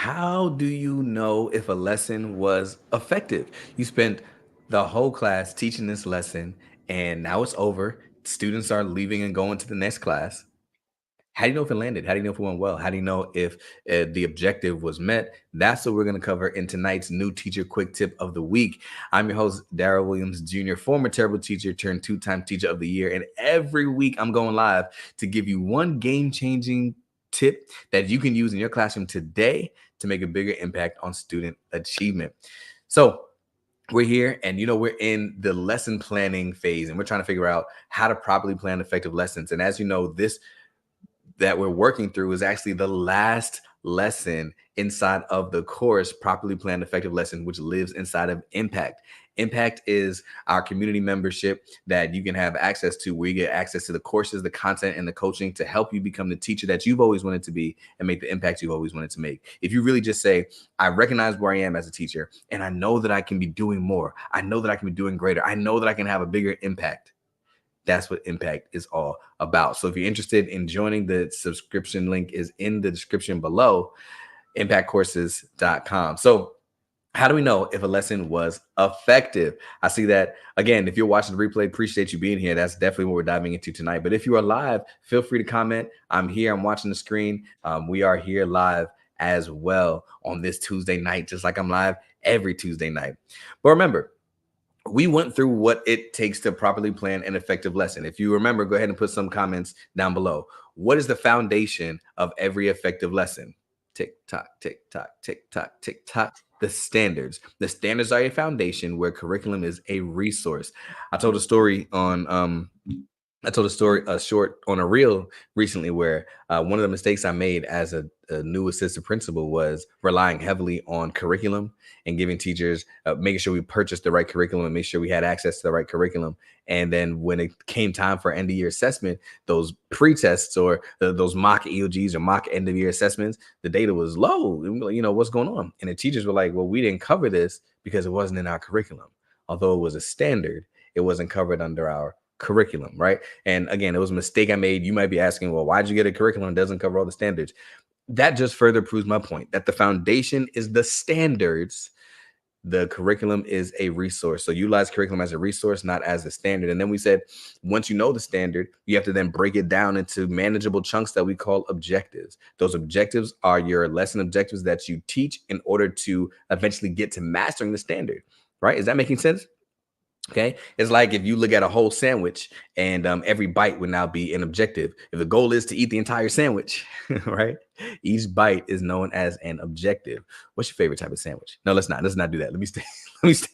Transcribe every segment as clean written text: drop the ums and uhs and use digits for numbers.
How do you know if a lesson was effective? You spent the whole class teaching this lesson and now it's over. Students are leaving and going to the next class. How do you know if it landed? How do you know if it went well? How do you know if the objective was met? That's what we're going to cover in tonight's new teacher quick tip of the week. I'm your host, Daryl Williams Jr., former terrible teacher turned two-time teacher of the year. And every week I'm going live to give you one game-changing tip that you can use in your classroom today to make a bigger impact on student achievement. So we're here and we're in the lesson planning phase and we're trying to figure out how to properly plan effective lessons. And as you know, this that we're working through is actually the last lesson inside of the course, Properly Planned Effective Lesson, which lives inside of Impact. Impact is our community membership that you can have access to, where you get access to the courses, the content, and the coaching to help you become the teacher that you've always wanted to be and make the impact you've always wanted to make. If you really just say, I recognize where I am as a teacher, and I know that I can be doing more, I know that I can be doing greater, I know that I can have a bigger impact. That's what Impact is all about. So if you're interested in joining, the subscription link is in the description below, impactcourses.com. So how do we know if a lesson was effective? I see that, again, if you're watching the replay, appreciate you being here. That's definitely what we're diving into tonight. But if you are live, feel free to comment. I'm here. I'm watching the screen. We are here live as well on this Tuesday night, just like I'm live every Tuesday night. But remember, we went through what it takes to properly plan an effective lesson. If you remember, go ahead and put some comments down below. What is the foundation of every effective lesson? Tick tock, tick tock, tick tock, tick tock. The standards. The standards are a foundation where curriculum is a resource. I told a story on a short on a reel recently where one of the mistakes I made as a new assistant principal was relying heavily on curriculum and giving teachers, making sure we purchased the right curriculum and make sure we had access to the right curriculum. And then when it came time for end of year assessment, those pre-tests or those mock EOGs or mock end of year assessments, the data was low. What's going on? And the teachers were like, well, we didn't cover this because it wasn't in our curriculum. Although it was a standard, it wasn't covered under our curriculum, right? And again, it was a mistake I made. You might be asking, well, why'd you get a curriculum that doesn't cover all the standards? That just further proves my point that the foundation is the standards. The curriculum is a resource. So utilize curriculum as a resource, not as a standard. And then we said, once you know the standard, you have to then break it down into manageable chunks that we call objectives. Those objectives are your lesson objectives that you teach in order to eventually get to mastering the standard, right? Is that making sense? Okay. It's like if you look at a whole sandwich and every bite would now be an objective. If the goal is to eat the entire sandwich, right? Each bite is known as an objective. What's your favorite type of sandwich? No, let's not do that. Let me stay. Let me stay.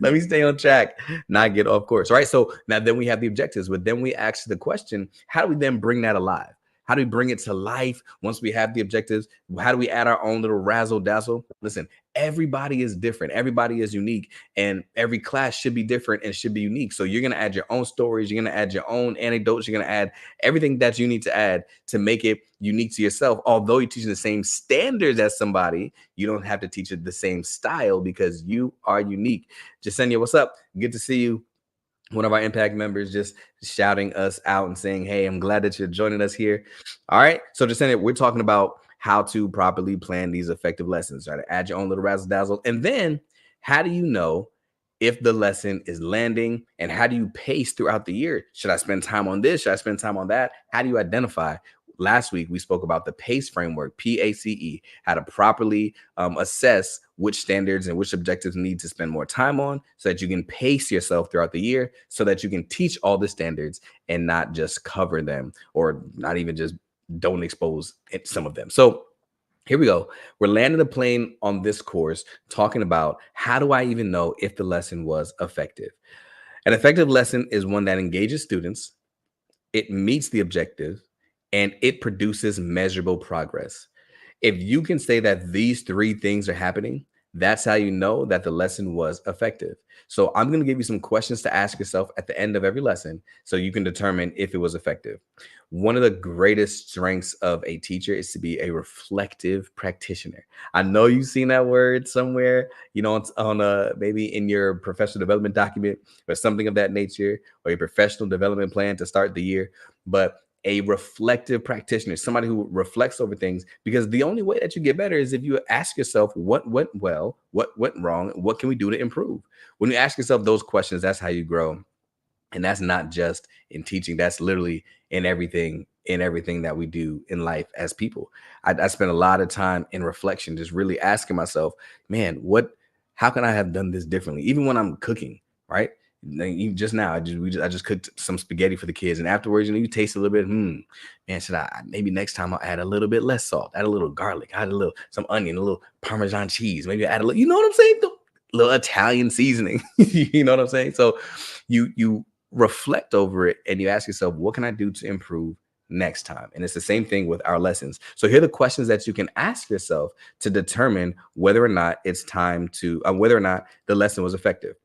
Let me stay on track, not get off course. Right. So now then we have the objectives, but then we ask the question, how do we then bring that alive? How do we bring it to life once we have the objectives? How do we add our own little razzle dazzle? Listen, everybody is different. Everybody is unique, and every class should be different and should be unique. So you're going to add your own stories. You're going to add your own anecdotes. You're going to add everything that you need to add to make it unique to yourself. Although you're teaching the same standards as somebody, you don't have to teach it the same style because you are unique. Jasenia, what's up? Good to see you. One of our impact members just shouting us out and saying, hey, I'm glad that you're joining us here. All right. So just saying it, we're talking about how to properly plan these effective lessons, right? To add your own little razzle dazzle. And then how do you know if the lesson is landing, and how do you pace throughout the year? Should I spend time on this? Should I spend time on that? How do you identify? Last week, we spoke about the PACE framework, PACE, how to properly assess which standards and which objectives need to spend more time on so that you can pace yourself throughout the year so that you can teach all the standards and not just cover them or not even just don't expose some of them. So here we go. We're landing the plane on this course talking about how do I even know if the lesson was effective? An effective lesson is one that engages students, it meets the objective, and it produces measurable progress. If you can say that these three things are happening, that's how you know that the lesson was effective. So I'm going to give you some questions to ask yourself at the end of every lesson so you can determine if it was effective. One of the greatest strengths of a teacher is to be a reflective practitioner. I know you've seen that word somewhere, on a maybe in your professional development document or something of that nature, or your professional development plan to start the year. But a reflective practitioner, somebody who reflects over things, because the only way that you get better is if you ask yourself what went well, what went wrong, what can we do to improve. When you ask yourself those questions, that's how you grow. And that's not just in teaching, that's literally in everything that we do in life as people. I spend a lot of time in reflection, just really asking myself, man, how can I have done this differently, even when I'm cooking, right? Just now I just cooked some spaghetti for the kids, and afterwards, you taste a little bit. Man, should maybe next time I'll add a little bit less salt, add a little garlic, add a little some onion, a little Parmesan cheese, maybe add a little, you know what I'm saying, the little Italian seasoning. You know what I'm saying? So you reflect over it and you ask yourself, what can I do to improve next time? And it's the same thing with our lessons. So here are the questions that you can ask yourself to determine whether or not it's time to whether or not the lesson was effective.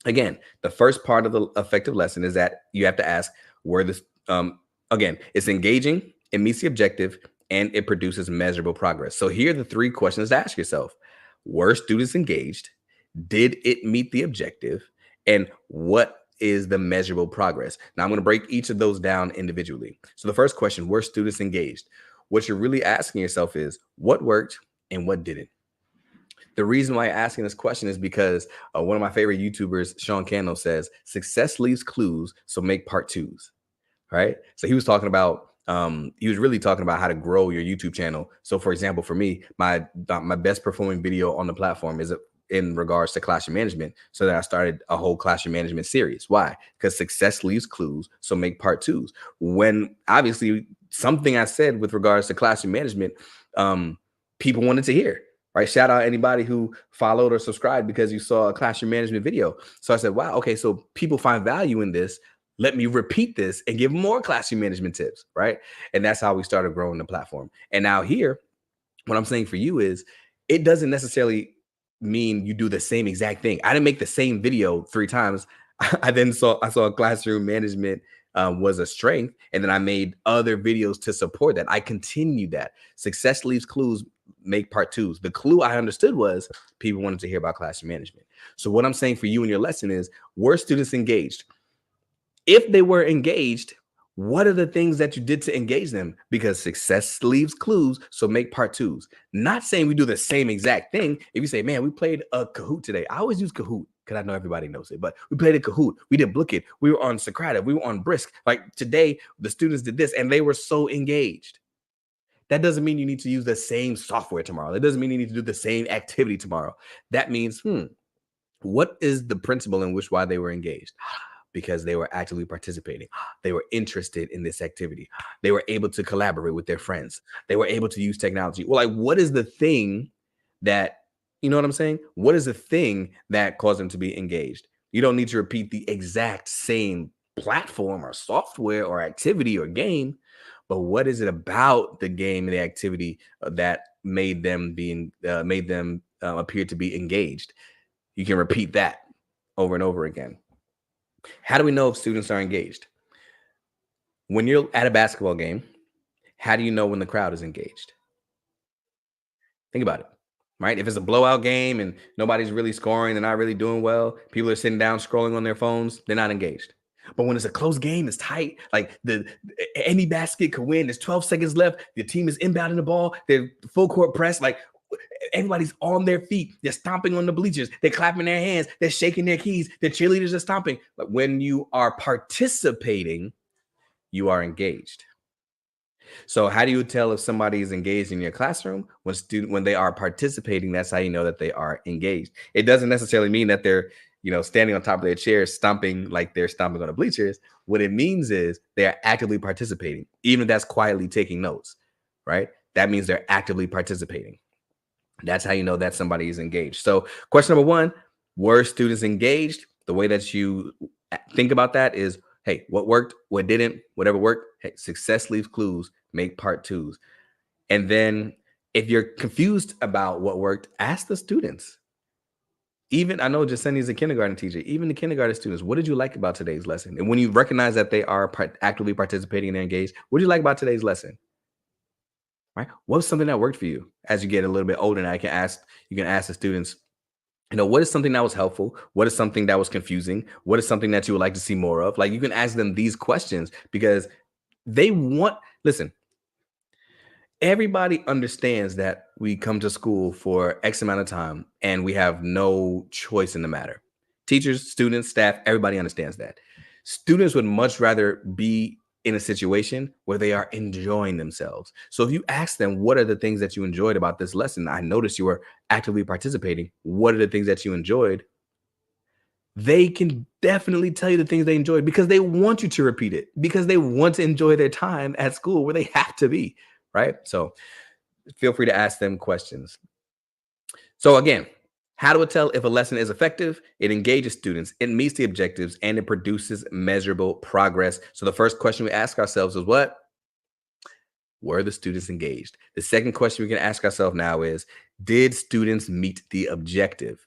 Again, the first part of the effective lesson is that you have to ask where this again, it's engaging, it meets the objective, and it produces measurable progress. So here are the three questions to ask yourself: were students engaged? Did it meet the objective? And what is the measurable progress? Now I'm going to break each of those down individually. So the first question, were students engaged? What you're really asking yourself is what worked and what didn't. The reason why I'm asking this question is because one of my favorite YouTubers, Sean Cannell, says success leaves clues, so make part twos. Right. So he was talking about he was really talking about how to grow your YouTube channel. So for example, for me, my best performing video on the platform is in regards to classroom management. So then I started a whole classroom management series. Why? Because success leaves clues, so make part twos. When obviously something I said with regards to classroom management, people wanted to hear. Right. Shout out anybody who followed or subscribed because you saw a classroom management video. So I said, wow, okay, so people find value in this. Let me repeat this and give more classroom management tips, right? And that's how we started growing the platform. And now here, what I'm saying for you is it doesn't necessarily mean you do the same exact thing. I didn't make the same video three times. I saw classroom management was a strength, and then I made other videos to support that. I continued that. Success leaves clues, make part twos. The clue I understood was people wanted to hear about classroom management. So what I'm saying for you in your lesson is, were students engaged? If they were engaged, what are the things that you did to engage them? Because success leaves clues, so make part twos. Not saying we do the same exact thing. If you say, man, we played a Kahoot today. I always use Kahoot because I know everybody knows it, but we played a Kahoot. We did Book It. We were on Socrative. We were on Brisk. Like today, the students did this and they were so engaged. That doesn't mean you need to use the same software tomorrow. That doesn't mean you need to do the same activity tomorrow. That means, what is the principle in which why they were engaged? Because they were actively participating. They were interested in this activity. They were able to collaborate with their friends. They were able to use technology. Well, like, what is the thing that, you know what I'm saying? What is the thing that caused them to be engaged? You don't need to repeat the exact same platform or software or activity or game, but what is it about the game and the activity that made them appear to be engaged? You can repeat that over and over again. How do we know if students are engaged? When you're at a basketball game, how do you know when the crowd is engaged? Think about it, right? If it's a blowout game and nobody's really scoring, they're not really doing well, people are sitting down scrolling on their phones, they're not engaged. But when it's a close game, it's tight, like any basket could win. There's 12 seconds left. The team is inbounding the ball. They're full court press. Like everybody's on their feet. They're stomping on the bleachers. They're clapping their hands. They're shaking their keys. The cheerleaders are stomping. But when you are participating, you are engaged. So how do you tell if somebody is engaged in your classroom? When they are participating, that's how you know that they are engaged. It doesn't necessarily mean that they're, standing on top of their chairs, stomping like they're stomping on the bleachers. What it means is they are actively participating, even if that's quietly taking notes, right? That means they're actively participating. That's how you know that somebody is engaged. So question number one, were students engaged? The way that you think about that is, hey, what worked, what didn't, whatever worked, hey, success leaves clues, make part twos. And then if you're confused about what worked, ask the students. Even I know Jaseni's a kindergarten teacher, even the kindergarten students, what did you like about today's lesson? And when you recognize that they are actively participating and engaged, what did you like about today's lesson? Right? What was something that worked for you as you get a little bit older? And you can ask the students, what is something that was helpful? What is something that was confusing? What is something that you would like to see more of? Like you can ask them these questions because They want, listen, everybody understands that we come to school for X amount of time and we have no choice in the matter. Teachers, students, staff, everybody understands that. Students would much rather be in a situation where they are enjoying themselves. So if you ask them, what are the things that you enjoyed about this lesson? I noticed you were actively participating. What are the things that you enjoyed? They can definitely tell you the things they enjoyed because they want you to repeat it, because they want to enjoy their time at school where they have to be, right? So feel free to ask them questions. So again, how do we tell if a lesson is effective? It engages students, it meets the objectives, and it produces measurable progress. So the first question we ask ourselves is what? Were the students engaged? The second question we can ask ourselves now is, did students meet the objective?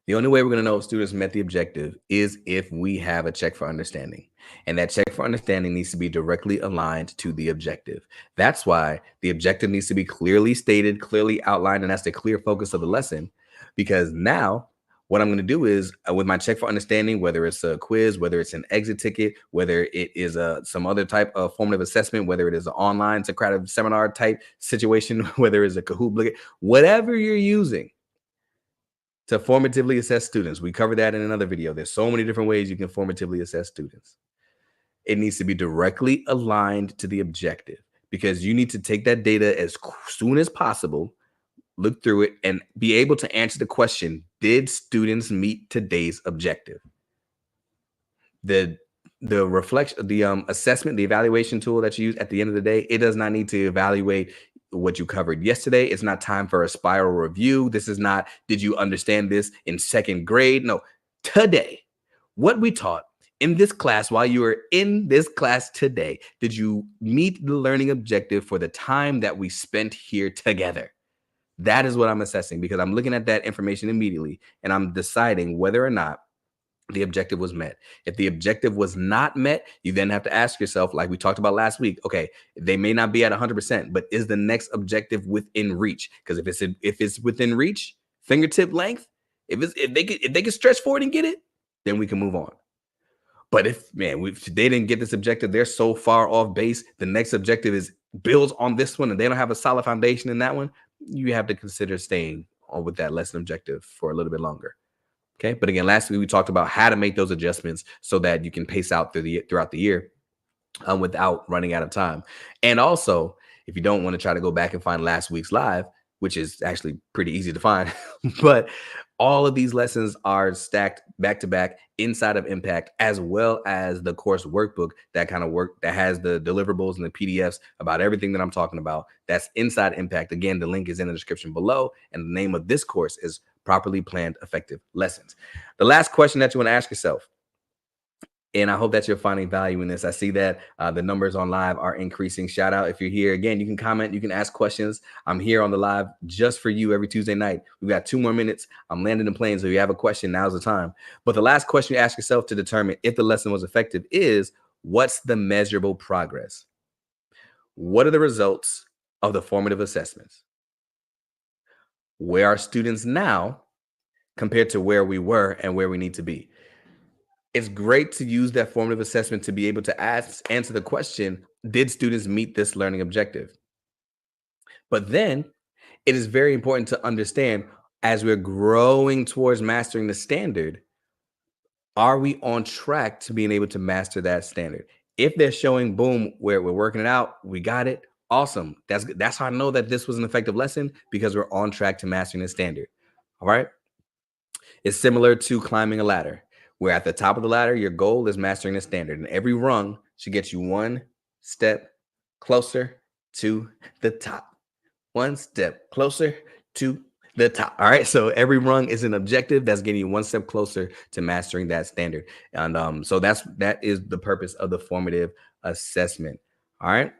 The only way we're going to know if students met the objective is if we have a check for understanding. And that check for understanding needs to be directly aligned to the objective. That's why the objective needs to be clearly stated, clearly outlined, and that's the clear focus of the lesson. Because now, what I'm going to do is with my check for understanding, whether it's a quiz, whether it's an exit ticket, whether it is some other type of formative assessment, whether it is an online Socratic seminar type situation, whether it's a Kahoot, whatever you're using to formatively assess students. We covered that in another video. There's so many different ways you can formatively assess students. It needs to be directly aligned to the objective because you need to take that data as soon as possible, look through it, and be able to answer the question, did students meet today's objective? The reflection, the assessment, the evaluation tool that you use at the end of the day, it does not need to evaluate what you covered yesterday. It's not time for a spiral review. This is not, did you understand this in second grade? No, today, what we taught in this class while you were in this class today, did you meet the learning objective for the time that we spent here together? That is what I'm assessing because I'm looking at that information immediately and I'm deciding whether or not the objective was met. If the objective was not met, you then have to ask yourself, like we talked about last week, okay, they may not be at 100%, but is the next objective within reach? Because if it's within reach, fingertip length, if they can stretch forward and get it, then we can move on. But if if they didn't get this objective, they're so far off base. The next objective is builds on this one, and they don't have a solid foundation in that one. You have to consider staying on with that lesson objective for a little bit longer. Okay. But again, last week we talked about how to make those adjustments so that you can pace out throughout the year without running out of time. And also, if you don't want to try to go back and find last week's live, which is actually pretty easy to find, but all of these lessons are stacked back to back inside of Impact, as well as the course workbook that has the deliverables and the PDFs about everything that I'm talking about. That's inside Impact. Again, the link is in the description below. And the name of this course is Properly Planned Effective Lessons. The last question that you want to ask yourself, and I hope that you're finding value in this. I see that the numbers on live are increasing. Shout out if you're here. Again, you can comment, you can ask questions. I'm here on the live just for you every Tuesday night. We've got 2 more minutes. I'm landing the plane. So if you have a question, now's the time. But the last question you ask yourself to determine if the lesson was effective is, what's the measurable progress? What are the results of the formative assessments? Where are students now compared to where we were and where we need to be? It's great to use that formative assessment to be able to answer the question, did students meet this learning objective? But then it is very important to understand, as we're growing towards mastering the standard, are we on track to being able to master that standard? If they're showing, boom, where we're working it out, we got it. Awesome. That's how I know that this was an effective lesson, because we're on track to mastering the standard. All right. It's similar to climbing a ladder, where at the top of the ladder, your goal is mastering the standard, and every rung should get you one step closer to the top. One step closer to the top. All right. So every rung is an objective that's getting you one step closer to mastering that standard. And so that is the purpose of the formative assessment. All right.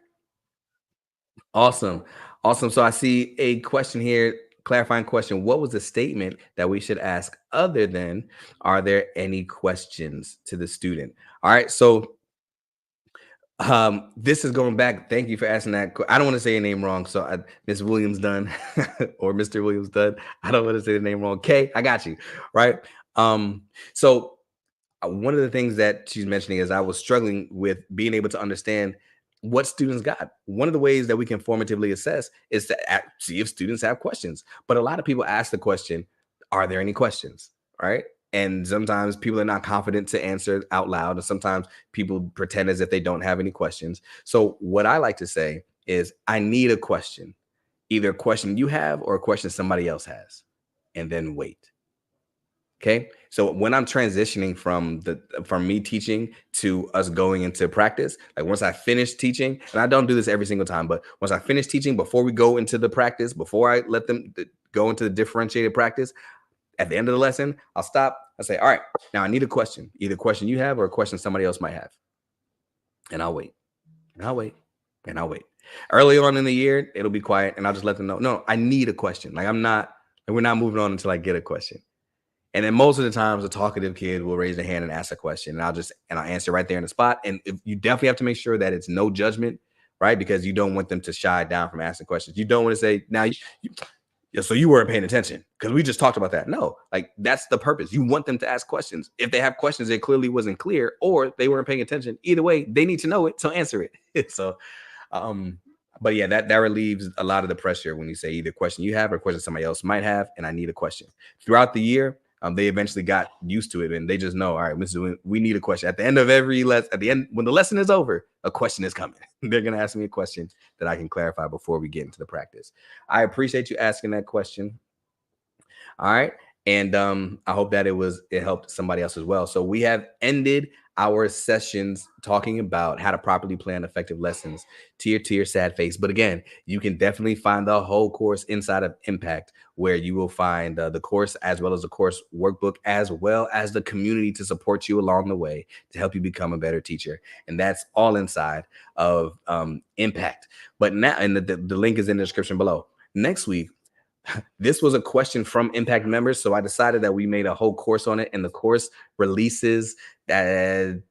Awesome. Awesome. So I see a question here, clarifying question. What was the statement that we should ask other than, are there any questions to the student? All right. So this is going back. Thank you for asking that. I don't want to say your name wrong. So Miss Williams Dunn or Mr. Williams Dunn. I don't want to say the name wrong. Okay, I got you. Right. So one of the things that she's mentioning is I was struggling with being able to understand what students got. One of the ways that we can formatively assess is to see if students have questions. But a lot of people ask the question, are there any questions? Right. And sometimes people are not confident to answer out loud. And sometimes people pretend as if they don't have any questions. So, what I like to say is, I need a question, either a question you have or a question somebody else has, and then wait. Okay. So when I'm transitioning from me teaching to us going into practice, like once I finish teaching, and I don't do this every single time, but once I finish teaching, before we go into the practice, before I let them go into the differentiated practice, at the end of the lesson, I'll stop. I say, all right, now I need a question, either a question you have or a question somebody else might have. And I'll wait. And I'll wait. And I'll wait. Early on in the year, it'll be quiet. And I'll just let them know, no, I need a question. Like we're not moving on until I get a question. And then most of the times, a talkative kid will raise their hand and ask a question, and I'll answer right there in the spot. And if you definitely have to make sure that it's no judgment, right? Because you don't want them to shy down from asking questions. You don't want to say, "Now, yeah, so you weren't paying attention because we just talked about that." No, like that's the purpose. You want them to ask questions. If they have questions, it clearly wasn't clear, or they weren't paying attention. Either way, they need to know it, so answer it. So, um, but yeah, that relieves a lot of the pressure when you say either question you have or question somebody else might have, and I need a question. Throughout the year, they eventually got used to it, and they just know, all right, we need a question at the end of every lesson. At the end, when the lesson is over, a question is coming. They're gonna ask me a question that I can clarify before we get into the practice. I appreciate you asking that question. All right. And I hope that it helped somebody else as well. So we have ended our sessions talking about how to properly plan effective lessons to your sad face. But again, you can definitely find the whole course inside of Impact, where you will find the course as well as the course workbook, as well as the community to support you along the way to help you become a better teacher. And that's all inside of Impact. But now, and the link is in the description below. Next week, this was a question from Impact members, so I decided that we made a whole course on it, and the course releases 2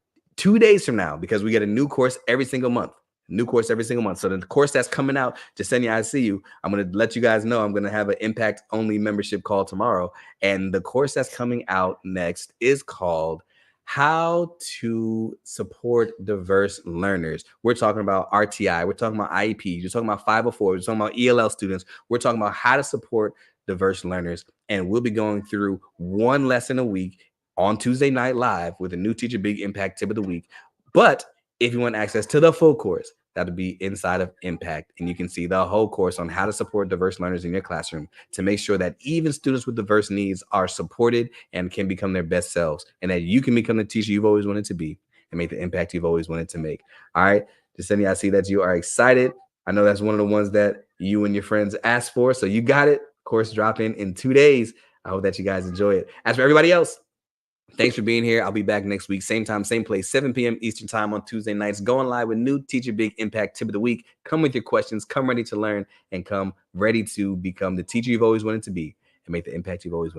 days from now, because we get a new course every single month. New course every single month. So the course that's coming out, Jasenia, I see you. I'm going to let you guys know I'm going to have an Impact only membership call tomorrow. And the course that's coming out next is called How to Support Diverse Learners. We're talking about RTI. We're talking about IEP. We're talking about 504. We're talking about ELL students. We're talking about how to support diverse learners. And we'll be going through one lesson a week on Tuesday Night Live with a new Teacher Big Impact tip of the week. But if you want access to the full course, that'll be inside of Impact. And you can see the whole course on how to support diverse learners in your classroom to make sure that even students with diverse needs are supported and can become their best selves, and that you can become the teacher you've always wanted to be and make the impact you've always wanted to make. All right, Jasenia, I see that you are excited. I know that's one of the ones that you and your friends asked for. So you got it. Course dropping in 2 days. I hope that you guys enjoy it. As for everybody else, thanks for being here. I'll be back next week, same time, same place, 7 p.m. Eastern time on Tuesday nights, going live with new Teacher Big Impact tip of the week. Come with your questions, come ready to learn, and come ready to become the teacher you've always wanted to be and make the impact you've always wanted.